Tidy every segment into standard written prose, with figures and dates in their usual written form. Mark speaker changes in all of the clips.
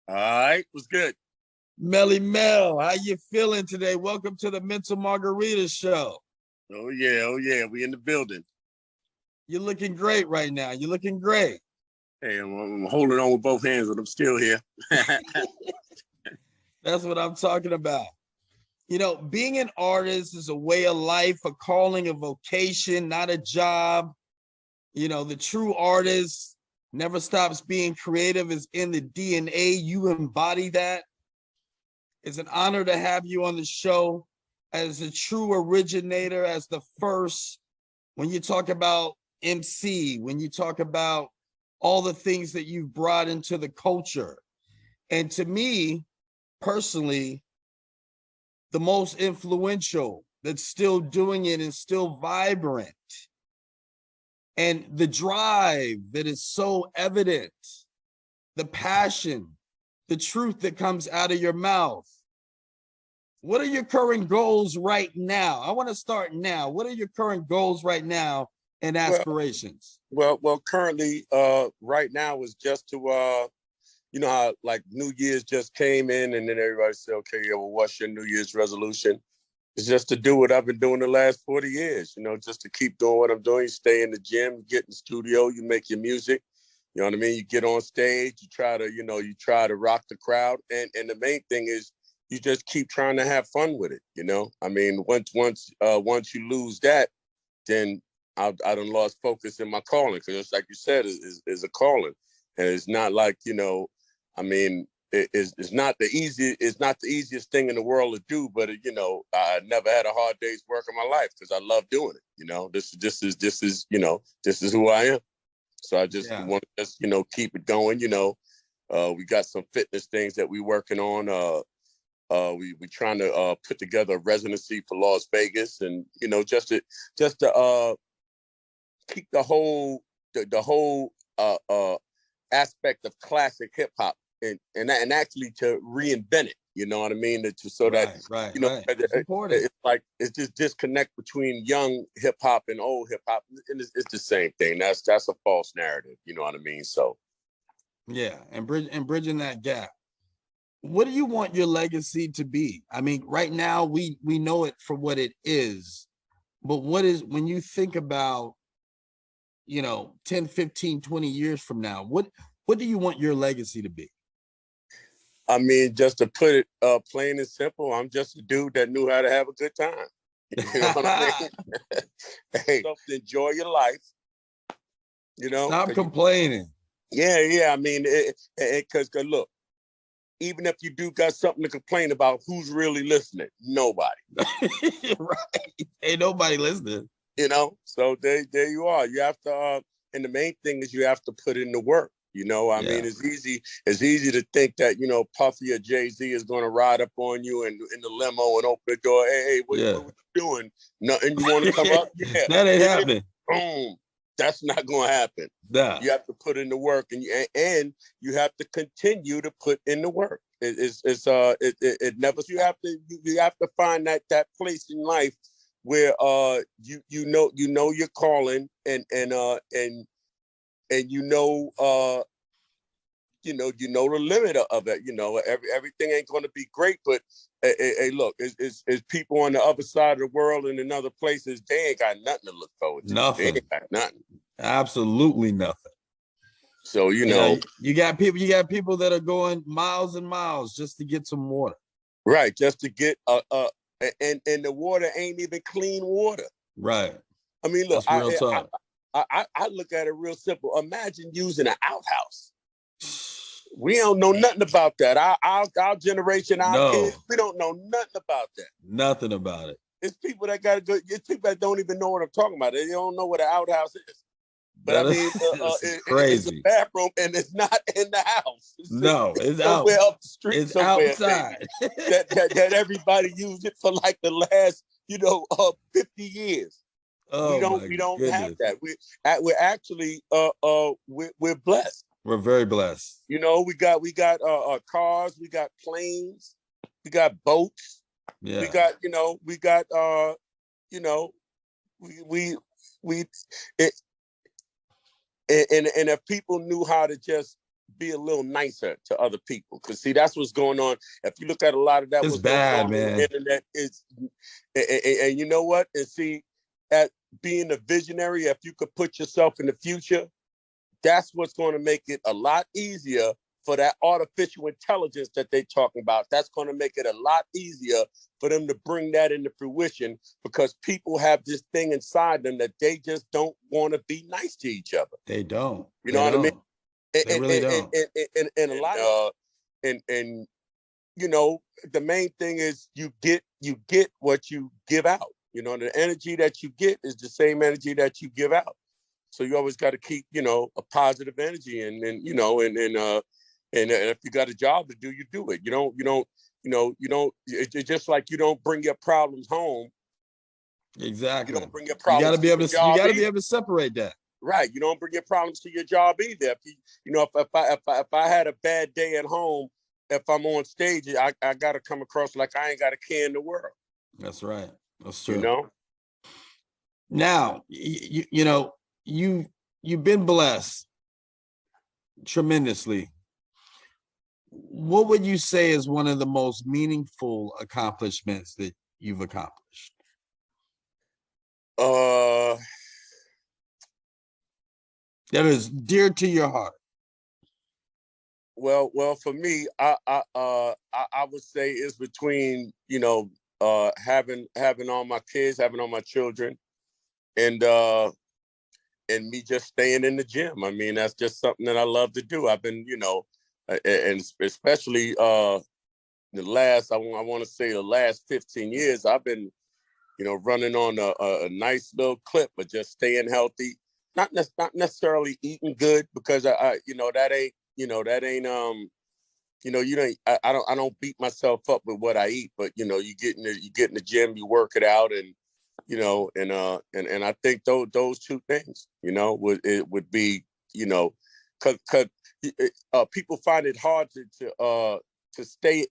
Speaker 1: All right, what's good?
Speaker 2: Melle Mel, how you feeling today? Welcome to the Mental Margarita Show.
Speaker 1: Oh yeah, we in the building.
Speaker 2: You're looking great right now. You're looking great.
Speaker 1: Hey, I'm holding on with both hands, but I'm still here.
Speaker 2: That's what I'm talking about. You know, being an artist is a way of life, a calling, a vocation, not a job. You know, the true artist never stops being creative, is in the DNA. You embody that. It's an honor to have you on the show as a true originator, as the first. When you talk about MC, when you talk about all the things that you've brought into the culture. And to me, personally, the most influential, that's still doing it and still vibrant. And the drive that is so evident, the passion, the truth that comes out of your mouth. What are your current goals right now? I want to start now. What are your current goals right now and aspirations?
Speaker 1: Well, currently, right now is just to, you know how like New Year's just came in, and then everybody said, okay, yeah, well, what's your New Year's resolution? It's just to do what I've been doing the last 40 years, you know, just to keep doing what I'm doing. You stay in the gym, you get in the studio, you make your music. You know what I mean? You get on stage, you try to rock the crowd. And the main thing is you just keep trying to have fun with it, you know? I mean, once you lose that, then I done lost focus in my calling, because it's like you said, is a calling. And it's not like, you know, I mean, it's not the easiest thing in the world to do, but you know, I never had a hard day's work in my life because I love doing it. You know, this is you know, this is who I am. So I just want to just, you know, keep it going. You know, we got some fitness things that we working on. We trying to put together a residency for Las Vegas, and you know, just to keep the whole aspect of classic hip hop and actually to reinvent it. You know what I mean? It's like it's this disconnect between young hip hop and old hip hop, and it's the same thing. That's a false narrative. You know what I mean? So
Speaker 2: yeah, and bridging that gap. What do you want your legacy to be? I mean, right now we know it for what it is, but what is, when you think about, you know, 10, 15, 20 years from now, what do you want your legacy to be?
Speaker 1: I mean, just to put it plain and simple, I'm just a dude that knew how to have a good time. You know what I mean? Hey, enjoy your life. You know,
Speaker 2: stop complaining.
Speaker 1: Yeah. I mean, because look, even if you do got something to complain about, who's really listening? Nobody.
Speaker 2: Right? Ain't nobody listening.
Speaker 1: You know, so there you are. You have to, and the main thing is you have to put in the work. You know, I mean, it's easy to think that, you know, Puffy or Jay-Z is going to ride up on you in the limo and open the door. Hey, what you doing? Nothing. You want to come up? Yeah,
Speaker 2: that ain't happening.
Speaker 1: Boom. That's not going to happen.
Speaker 2: Nah.
Speaker 1: You have to put in the work, and you have to continue to put in the work. It never. You have to find that place in life where you know your calling, and you know the limit of it. You know, everything ain't going to be great, but hey, look, it's people on the other side of the world and in other places, they ain't got nothing to look forward to.
Speaker 2: Nothing.
Speaker 1: They ain't got nothing.
Speaker 2: Absolutely nothing.
Speaker 1: So you know,
Speaker 2: you got people that are going miles and miles just to get some water.
Speaker 1: Right, just to get and the water ain't even clean water.
Speaker 2: Right.
Speaker 1: I mean, look,
Speaker 2: that's real talk.
Speaker 1: I look at it real simple. Imagine using an outhouse. We don't know nothing about that. Our generation, our kids, we don't know nothing about that.
Speaker 2: Nothing about it.
Speaker 1: It's people that got good. It's people that don't even know what I'm talking about. They don't know what an outhouse is. But I mean,
Speaker 2: crazy.
Speaker 1: It's a bathroom, and it's not in the house. It's
Speaker 2: somewhere
Speaker 1: up the street.
Speaker 2: It's
Speaker 1: somewhere,
Speaker 2: outside.
Speaker 1: that everybody used it for like the last 50 years.
Speaker 2: Oh,
Speaker 1: we don't have that. We're actually we're blessed.
Speaker 2: We're very blessed.
Speaker 1: You know, we got cars, we got planes, we got boats. Yeah. We got and if people knew how to just be a little nicer to other people. Because see, that's what's going on. If you look at a lot of that,
Speaker 2: It's
Speaker 1: what's
Speaker 2: bad,
Speaker 1: going on
Speaker 2: man.
Speaker 1: on the internet is, and you know what? And see, at being a visionary, if you could put yourself in the future, that's what's going to make it a lot easier for that artificial intelligence that they're talking about. That's going to make it a lot easier for them to bring that into fruition, because people have this thing inside them that they just don't want to be nice to each other.
Speaker 2: They don't.
Speaker 1: You know what I mean?
Speaker 2: They really don't.
Speaker 1: And a lot of and you know, the main thing is you get what you give out. You know, the energy that you get is the same energy that you give out. So you always got to keep, you know, a positive energy, and you know, and if you got a job to do, you do it. You don't. It's just like you don't bring your problems home.
Speaker 2: Exactly.
Speaker 1: You don't bring your
Speaker 2: You
Speaker 1: problems.
Speaker 2: got to be able to. You got to be
Speaker 1: either.
Speaker 2: able to separate that.
Speaker 1: Right. You don't bring your problems to your job either. If you know, if I had a bad day at home, if I'm on stage, I got to come across like I ain't got a care in the world.
Speaker 2: That's right. That's true.
Speaker 1: You know.
Speaker 2: Now, you know, you've been blessed tremendously. What would you say is one of the most meaningful accomplishments that you've accomplished? That is dear to your heart.
Speaker 1: Well, for me, I would say it's between, you know, having all my kids, having all my children, and me just staying in the gym. I mean, that's just something that I love to do. I've been, you know, and especially the last, I want to say the last 15 years, I've been, you know, running on a nice little clip of just staying healthy, not necessarily eating good, because I you know, that ain't, you know, you know, I don't beat myself up with what I eat, but you know, you get in the gym, you work it out, and you know, and I think those two things, you know, would be, you know, cause people find it hard to stay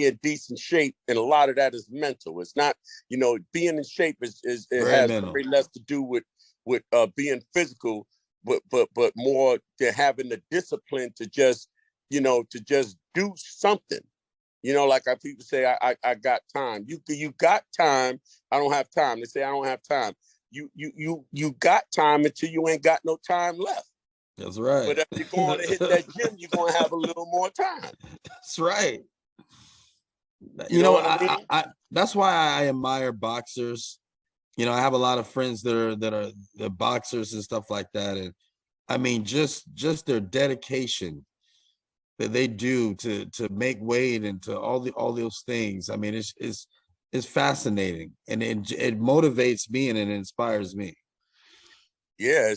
Speaker 1: in decent shape, and a lot of that is mental. It's not, you know, being in shape it has very less to do with being physical, but more to having the discipline to just, you know, to just do something. You know, like people say, I got time. You got time. I don't have time. They say I don't have time. You got time until you ain't got no time left.
Speaker 2: That's right.
Speaker 1: But if you're going to hit that gym, you're going to have a little more time.
Speaker 2: That's right.
Speaker 1: You know what I mean?
Speaker 2: I that's why I admire boxers. You know, I have a lot of friends that are the boxers and stuff like that, and I mean, just their dedication that they do to make weight and to all those things. I mean, it's fascinating, and it motivates me and it inspires me.
Speaker 1: Yeah,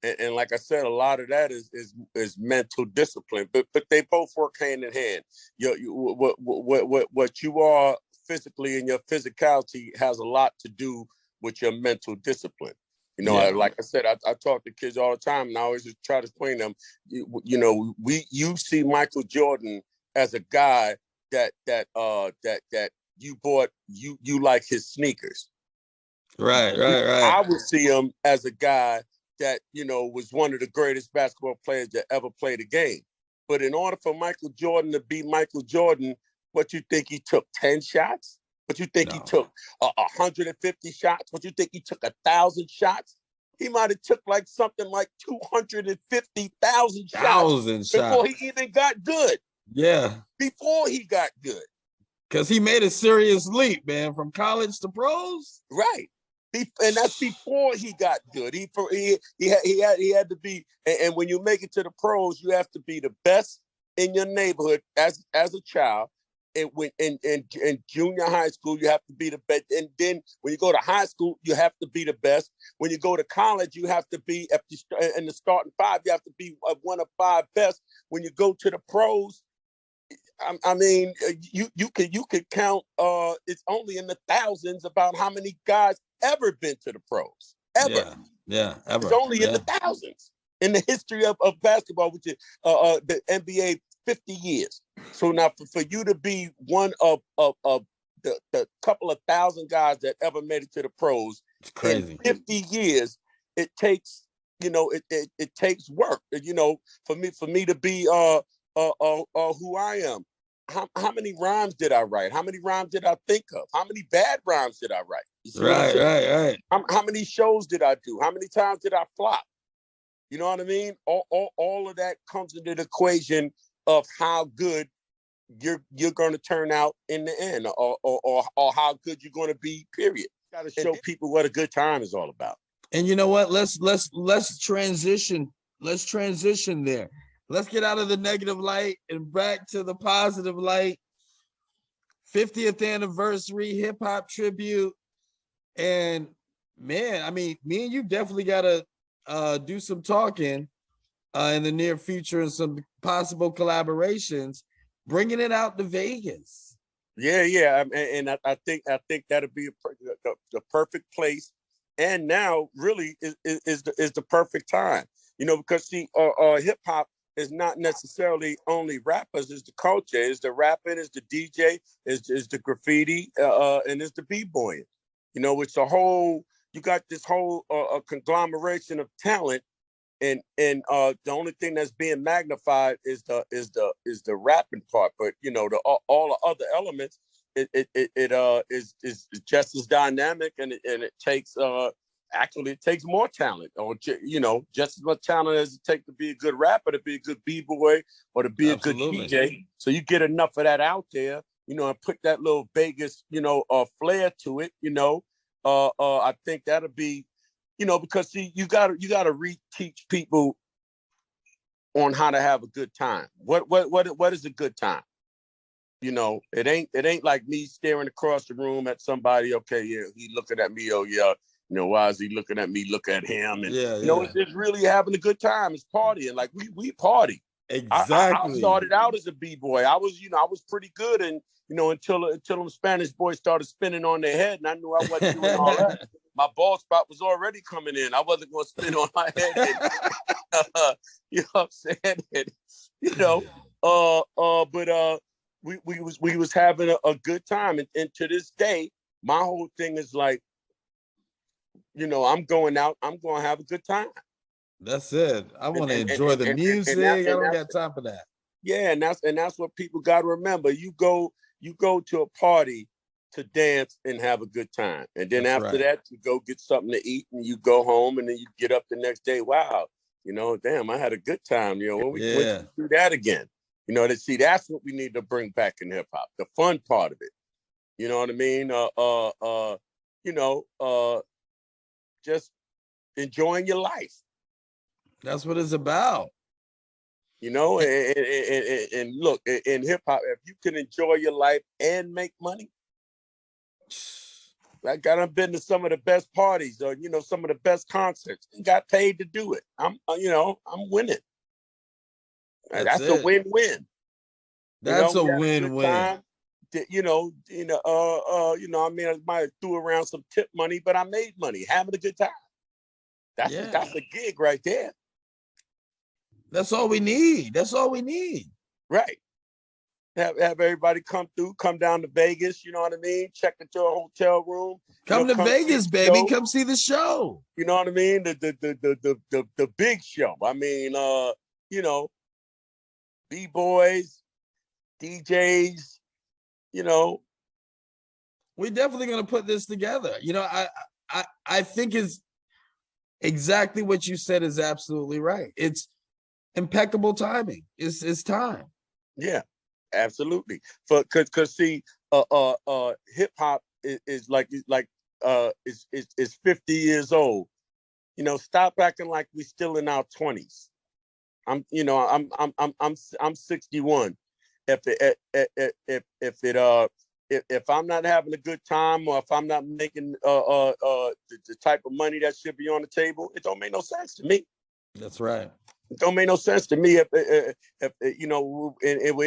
Speaker 1: and like I said, a lot of that is mental discipline, but they both work hand in hand. What you are physically and your physicality has a lot to do with your mental discipline. You know, like I said, I talk to kids all the time, and I always just try to explain to them. You know, you see Michael Jordan as a guy that you bought, you like his sneakers.
Speaker 2: Right.
Speaker 1: I would see him as a guy that, you know, was one of the greatest basketball players that ever played a game. But in order for Michael Jordan to be Michael Jordan, what you think he took 10 shots? What you think he took 150 shots? What you think he took 1,000 shots? He might have took like something like 250,000 shots before he even got good.
Speaker 2: Yeah.
Speaker 1: Before he got good.
Speaker 2: Because he made a serious leap, man, from college to pros.
Speaker 1: Right. And that's before he got good. He had to be, and when you make it to the pros, you have to be the best in your neighborhood as a child. And when in junior high school, you have to be the best. And then when you go to high school, you have to be the best. When you go to college, you have to be in the starting five. You have to be one of five best. When you go to the pros, I mean, you could count. It's only in the thousands about how many guys ever been to the pros. Ever.
Speaker 2: Yeah, ever.
Speaker 1: It's only in the thousands in the history of basketball, which is the NBA 50 years. So now for you to be one of the couple of thousand guys that ever made it to the pros,
Speaker 2: it's crazy.
Speaker 1: In 50 years, it takes, it takes work. For me to be who I am. How many rhymes did I write? How many rhymes did I think of? How many bad rhymes did I write? You see what I'm saying?
Speaker 2: Right.
Speaker 1: How many shows did I do? How many times did I flop? You know what I mean? All of that comes into the equation of how good you're going to turn out in the end, or how good you're going to be. Period. Got to show people what a good time is all about.
Speaker 2: And you know what? Let's transition. Let's transition there. Let's get out of the negative light and back to the positive light. 50th anniversary hip hop tribute. And man, I mean, me and you definitely gotta do some talking in the near future and some possible collaborations, bringing it out to Vegas.
Speaker 1: Yeah. And I think that'll be the perfect place. And now really is the perfect time, because see, hip hop is not necessarily only rappers, it's the culture, it's the rapping, it's the DJ, it's the graffiti, and it's the b-boying. It's a whole, you got this whole conglomeration of talent, and the only thing that's being magnified is the rapping part. But all the other elements, it is just as dynamic, and it takes actually it takes more talent, or just as much talent as it takes to be a good rapper, to be a good b-boy, or to be
Speaker 2: Absolutely.
Speaker 1: a good DJ. So you get enough of that out there, and put that little Vegas flair to it. I think that'll be, because see, you gotta reteach people on how to have a good time. What is a good time? It ain't like me staring across the room at somebody. Okay, yeah, he looking at me. Oh yeah, why is he looking at me? Look at him. And it's really having a good time. It's partying. Like we party.
Speaker 2: Exactly.
Speaker 1: I started out as a b-boy. I was pretty good, and until them Spanish boys started spinning on their head, and I knew I wasn't doing all that. My ball spot was already coming in. I wasn't going to spin on my head. You know what I'm saying? But we was having a good time, and to this day, my whole thing is like, I'm going out. I'm going to have a good time.
Speaker 2: That's it. I want to enjoy the music. I don't got time for that.
Speaker 1: Yeah, and that's what people got to remember. You go to a party to dance and have a good time, and then after that, you go get something to eat, and you go home, and then you get up the next day. Wow, damn, I had a good time. When we do that again, that's what we need to bring back in hip hop, the fun part of it. You know what I mean? Just enjoying your life.
Speaker 2: That's what it's about.
Speaker 1: And look, in hip hop, if you can enjoy your life and make money, like I've been to some of the best parties, or some of the best concerts, and got paid to do it. I'm winning. That's a win-win.
Speaker 2: That's a win-win.
Speaker 1: I mean, I might have threw around some tip money, but I made money, having a good time. That's a gig right there.
Speaker 2: That's all we need.
Speaker 1: Right. Have everybody come down to Vegas, you know what I mean? Check into a hotel room.
Speaker 2: Come to Vegas, baby. Come see the show.
Speaker 1: You know what I mean? The big show. I mean, B-boys, DJs,
Speaker 2: We're definitely gonna put this together. I think it's exactly what you said is absolutely right. It's impeccable timing. It's time.
Speaker 1: Yeah, absolutely. Cause see, hip hop is 50 years old. Stop acting like we still in our 20s. I'm 61. If I'm not having a good time, or if I'm not making the type of money that should be on the table, it don't make no sense to me.
Speaker 2: That's right.
Speaker 1: It don't make no sense to me if with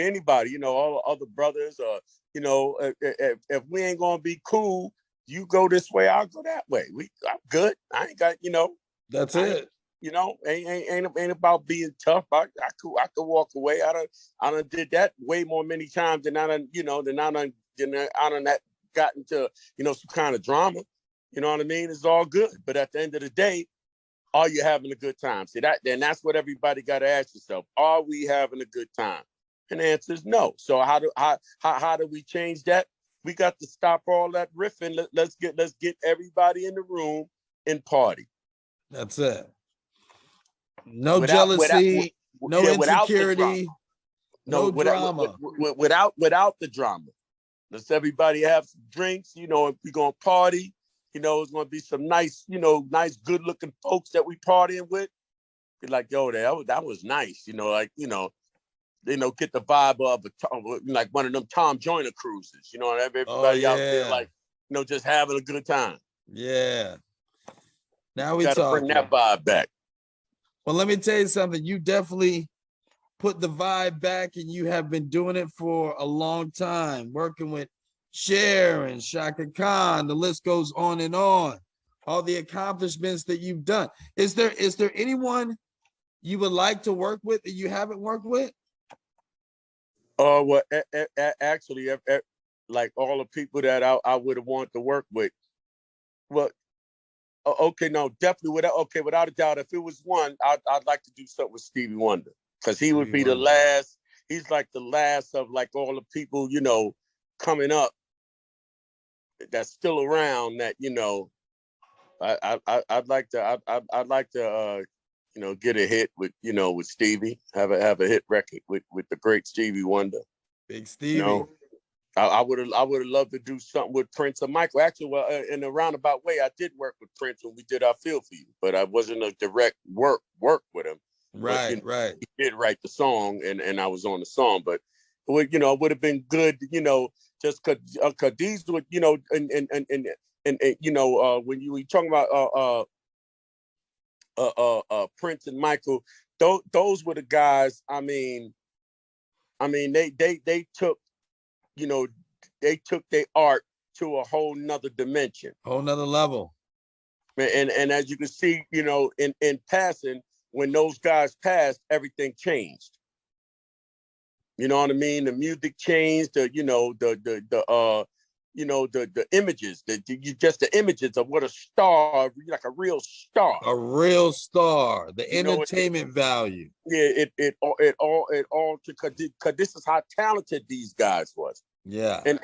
Speaker 1: anybody, all the other brothers, or if we ain't gonna be cool, you go this way, I'll go that way. I'm good. I ain't got
Speaker 2: That's it.
Speaker 1: Ain't about being tough. I could walk away. I done did that way many times than I done got into some kind of drama. You know what I mean? It's all good. But at the end of the day, are you having a good time? See that? Then that's what everybody got to ask yourself. Are we having a good time? And the answer is no. So how do we change that? We got to stop all that riffing. Let's get everybody in the room and party.
Speaker 2: That's it. No jealousy, no insecurity, no drama.
Speaker 1: Without the drama. Let's everybody have some drinks. You know, we're gonna party. You know, it's gonna be some nice, nice, good-looking folks that we partying with. Be like, yo, that was nice. You know, like get the vibe of like one of them Tom Joyner cruises. You know, everybody out there like, just having a good time.
Speaker 2: Yeah. Now we
Speaker 1: gotta bring that vibe back.
Speaker 2: Well, let me tell you something. You definitely put the vibe back, and you have been doing it for a long time, working with Cher and Shaka Khan. The list goes on and on. All the accomplishments that you've done. Is there anyone you would like to work with that you haven't worked with?
Speaker 1: Well, actually, like all the people that I would have wanted to work with. Well, okay, no, definitely without a doubt, if it was one, I'd like to do something with Stevie Wonder, because he would be the last. He's like the last of like all the people, coming up that's still around that, I'd like to get a hit with, with Stevie, have a hit record with the great Stevie Wonder.
Speaker 2: Big Stevie.
Speaker 1: I would have loved to do something with Prince or Michael. Actually, well, in a roundabout way, I did work with Prince when we did our Feel For You, but I wasn't a direct work with him.
Speaker 2: Right,
Speaker 1: but,
Speaker 2: right.
Speaker 1: He did write the song, and I was on the song. But it would have been good, just cause these would, and when you were talking about Prince and Michael, those were the guys. I mean, they took. They took their art to a whole nother dimension,
Speaker 2: whole nother level.
Speaker 1: And as you can see, in passing, when those guys passed, everything changed. You know what I mean? The music changed. The images, the images of what a star, like a real star.
Speaker 2: A real star. The entertainment value.
Speaker 1: Yeah, it all because this is how talented these guys was.
Speaker 2: Yeah.
Speaker 1: And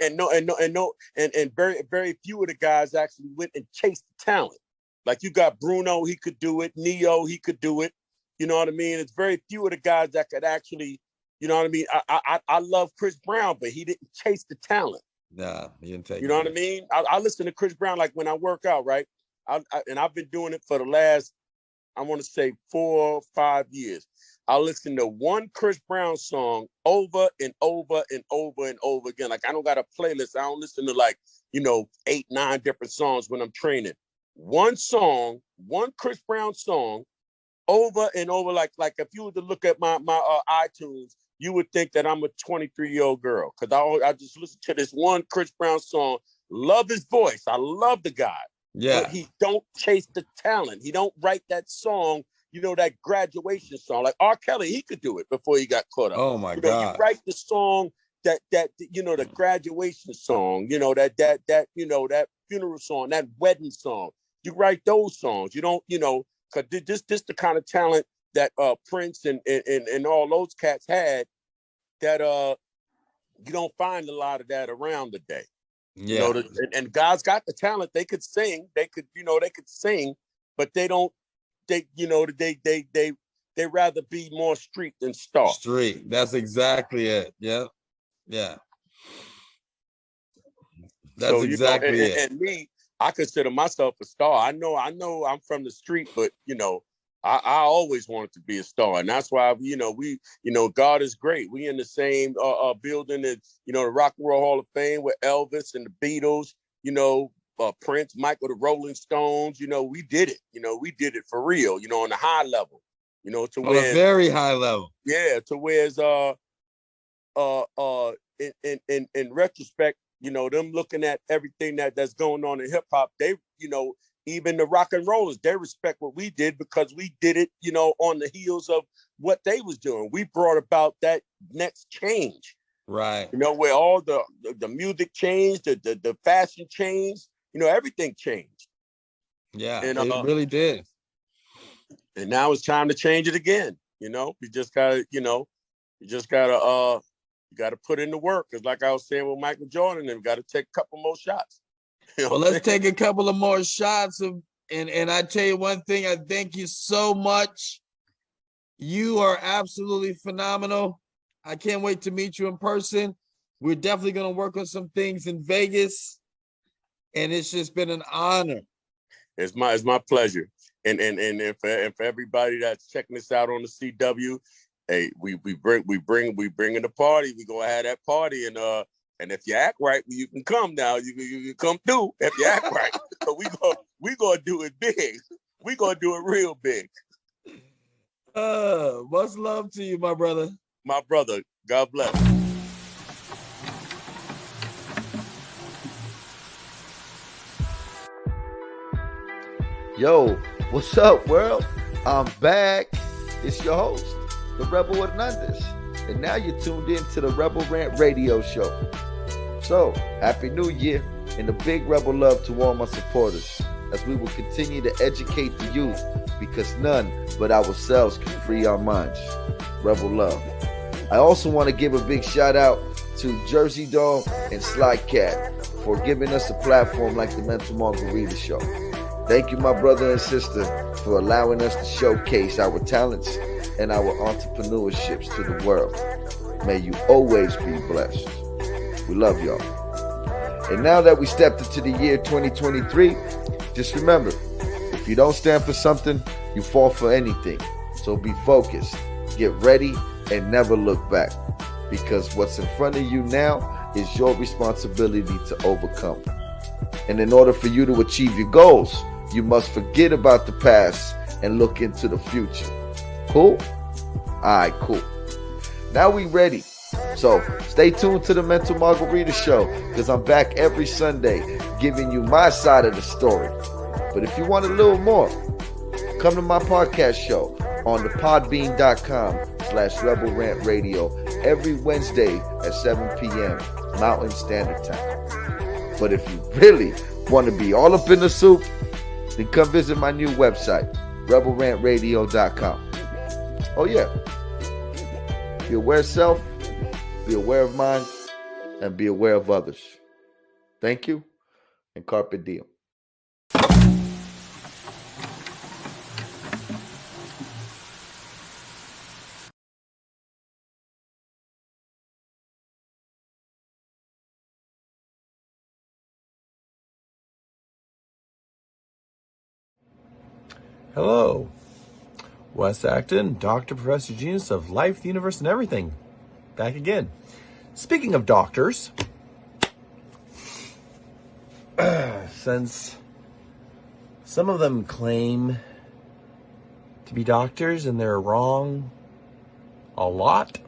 Speaker 1: very, very few of the guys actually went and chased the talent. Like you got Bruno, he could do it. Neo, he could do it. You know what I mean? It's very few of the guys that could actually, you know what I mean? I love Chris Brown, but he didn't chase the talent.
Speaker 2: Nah, he didn't take.
Speaker 1: You know what I mean? I listen to Chris Brown like when I work out, right? And I've been doing it for the last, I want to say 4 or 5 years. I'll listen to one Chris Brown song over and over and over and over again. Like I don't got a playlist. I don't listen to 8, 9 different songs when I'm training. One song, one Chris Brown song, over and over. Like if you were to look at my iTunes, you would think that I'm a 23-year-old girl, because I just listen to this one Chris Brown song. Love his voice. I love the guy.
Speaker 2: Yeah.
Speaker 1: But he don't chase the talent. He don't write that song, that graduation song. Like R. Kelly, he could do it before he got caught up.
Speaker 2: Oh my God.
Speaker 1: You write the song that the graduation song, that funeral song, that wedding song. You write those songs. You don't, because this the kind of talent that Prince and all those cats had that you don't find a lot of that around today.
Speaker 2: Yeah.
Speaker 1: And guys got the talent. They could sing. They could sing, but they don't. They rather be more street than star.
Speaker 2: Street. That's exactly it. Yeah. Yeah. That's exactly it.
Speaker 1: And me, I consider myself a star. I know I'm from the street, but I always wanted to be a star, and that's why God is great. We in the same building as the Rock and Roll Hall of Fame with Elvis and the Beatles, Prince, Michael, the Rolling Stones. We did it. We did it for real. On a high level. To
Speaker 2: on a very high level.
Speaker 1: Yeah, to whereas in retrospect, them looking at everything that's going on in hip hop, they even the rock and rollers, they respect what we did because we did it, on the heels of what they was doing. We brought about that next change.
Speaker 2: Right.
Speaker 1: Where all the music changed, the fashion changed, everything changed.
Speaker 2: Yeah, and it really did.
Speaker 1: And now it's time to change it again. We just gotta, you just gotta you gotta put in the work. Cause like I was saying with Michael Jordan, and we gotta take a couple more shots.
Speaker 2: Well, let's take a couple of more shots and I tell you one thing, I thank you so much. You are absolutely phenomenal. I can't wait to meet you in person. We're definitely going to work on some things in Vegas. And it's just been an honor.
Speaker 1: It's my pleasure. And for everybody that's checking this out on the CW, hey, we bring in the party. We gonna have that party, and if you act right, you can come now. You can come through if you act right. So we gonna do it big. We gonna do it real big.
Speaker 2: Much love to you, my brother.
Speaker 1: My brother, God bless.
Speaker 3: Yo, what's up, world? I'm back. It's your host, the Rebel Hernandez. And now you're tuned in to the Rebel Rant Radio Show. So, Happy New Year and a big Rebel love to all my supporters as we will continue to educate the youth because none but ourselves can free our minds. Rebel love. I also want to give a big shout out to Jersey Doll and Slykat for giving us a platform like the Mental Margarita Show. Thank you, my brother and sister, for allowing us to showcase our talents and our entrepreneurships to the world. May you always be blessed. We love y'all. And now that we stepped into the year 2023, just remember, if you don't stand for something, you fall for anything. So be focused, get ready, and never look back. Because what's in front of you now is your responsibility to overcome. And in order for you to achieve your goals, you must forget about the past and look into the future. Cool? Alright, cool. Now we ready. So stay tuned to the Mental Margarita Show because I'm back every Sunday giving you my side of the story. But if you want a little more, come to my podcast show on the podbean.com/Rebel Rant Radio every Wednesday at 7 p.m. Mountain Standard Time. But if you really want to be all up in the soup, then come visit my new website, rebelrantradio.com. Oh yeah. Be aware of self, be aware of mind, and be aware of others. Thank you, and carpe diem.
Speaker 4: Hello, Wes Acton, Dr. Professor Genius of Life, the Universe, and Everything. Back again. Speaking of doctors, since some of them claim to be doctors and they're wrong a lot,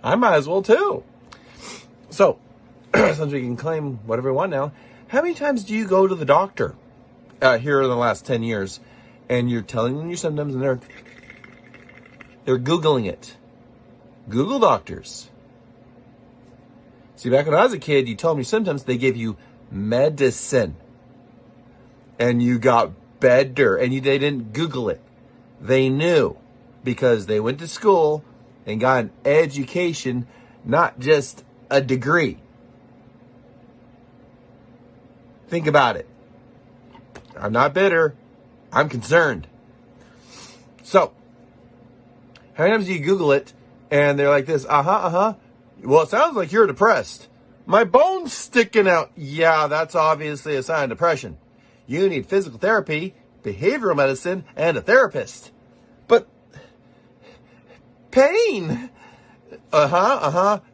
Speaker 4: I might as well too. So, since we can claim whatever we want now, how many times do you go to the doctor here in the last 10 years? And you're telling them your symptoms and they're Googling it. Google doctors. See, back when I was a kid, you told them your symptoms, they gave you medicine. And you got better. And they didn't Google it. They knew. Because they went to school and got an education, not just a degree. Think about it. I'm not bitter. I'm concerned. So, how many times do you Google it and they're like this, well, it sounds like you're depressed. My bone's sticking out. Yeah, that's obviously a sign of depression. You need physical therapy, behavioral medicine, and a therapist. But, pain.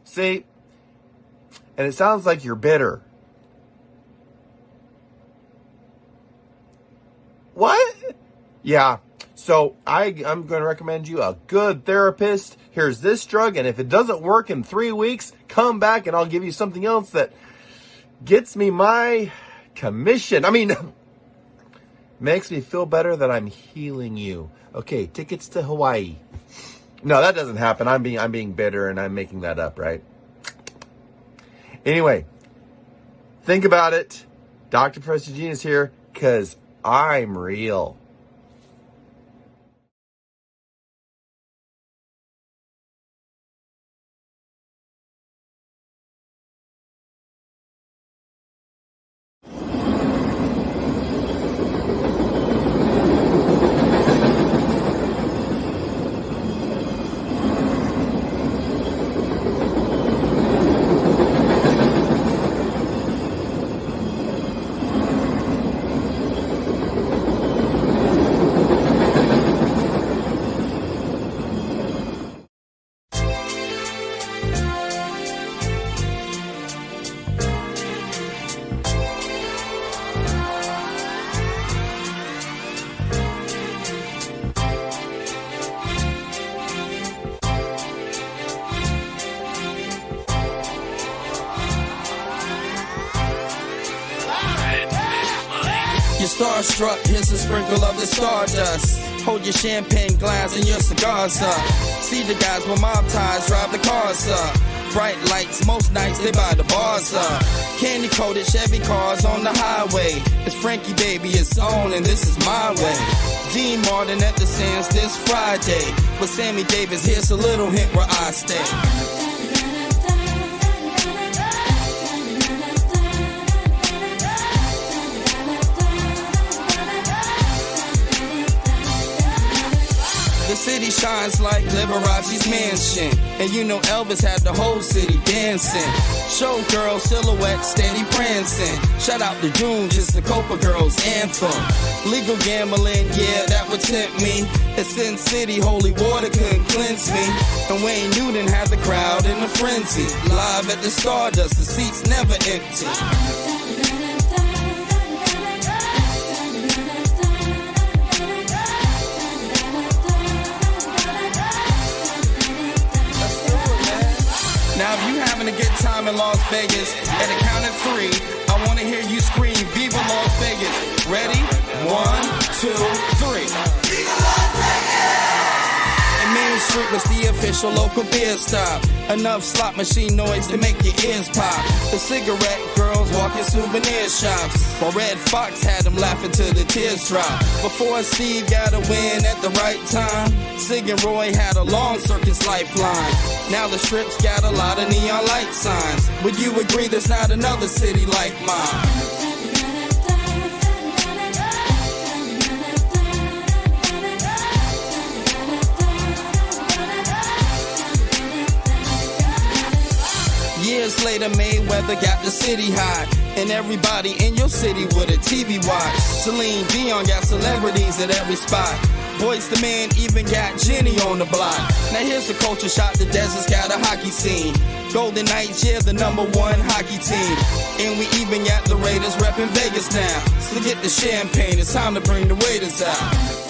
Speaker 4: See, and it sounds like you're bitter. What? Yeah. So I'm going to recommend you a good therapist. Here's this drug. And if it doesn't work in 3 weeks, come back and I'll give you something else that gets me my commission. I mean, makes me feel better that I'm healing you. Okay, tickets to Hawaii. No, that doesn't happen. I'm being bitter and I'm making that up, right? Anyway, think about it. Dr. Professor Genius here, because I'm real.
Speaker 2: you're starstruck, here's a sprinkle of the stardust. Hold your champagne glass and your cigars up. See the guys with mob ties drive the cars up. Bright lights, most nights they buy the bars up. Candy coated Chevy cars on the highway. It's Frankie baby, it's on and this is my way. Dean Martin at the Sands this Friday. With Sammy Davis, here's a little hint where I stay. The city shines like Liberace's mansion. And you know Elvis had the whole city dancing. Showgirl silhouette steady prancing. Shout out to June, just the Copa Girls anthem. Legal gambling, yeah, that would tempt me. It's Sin City, holy water couldn't cleanse me. And Wayne Newton had the crowd in a frenzy. Live at the Stardust, the seats never empty. Now if you having a good time in Las Vegas, at the count of 3, I want to hear you scream, Viva Las Vegas. Ready? 1, 2, 3. Viva Las Vegas! And Main Street was the official local beer stop. Enough slot machine noise to make your ears pop. The cigarette girls walking souvenir shops, while Red Fox had them laughing till the tears drop. Before Steve got a win at the right time, Sig and Roy had a long circus lifeline. Now the strips got a lot of neon light signs. Would you agree there's not another city like mine? Years later, Mayweather got the city hot, and everybody in your city with a TV watch. Celine Dion got celebrities at every spot. Boyz II Men even got Jenny on the block. Now here's a culture shock, the desert's got a hockey scene. Golden Knights, yeah, the #1 hockey team. And we even got the Raiders repping Vegas now. So get the champagne, it's time to bring the waiters out.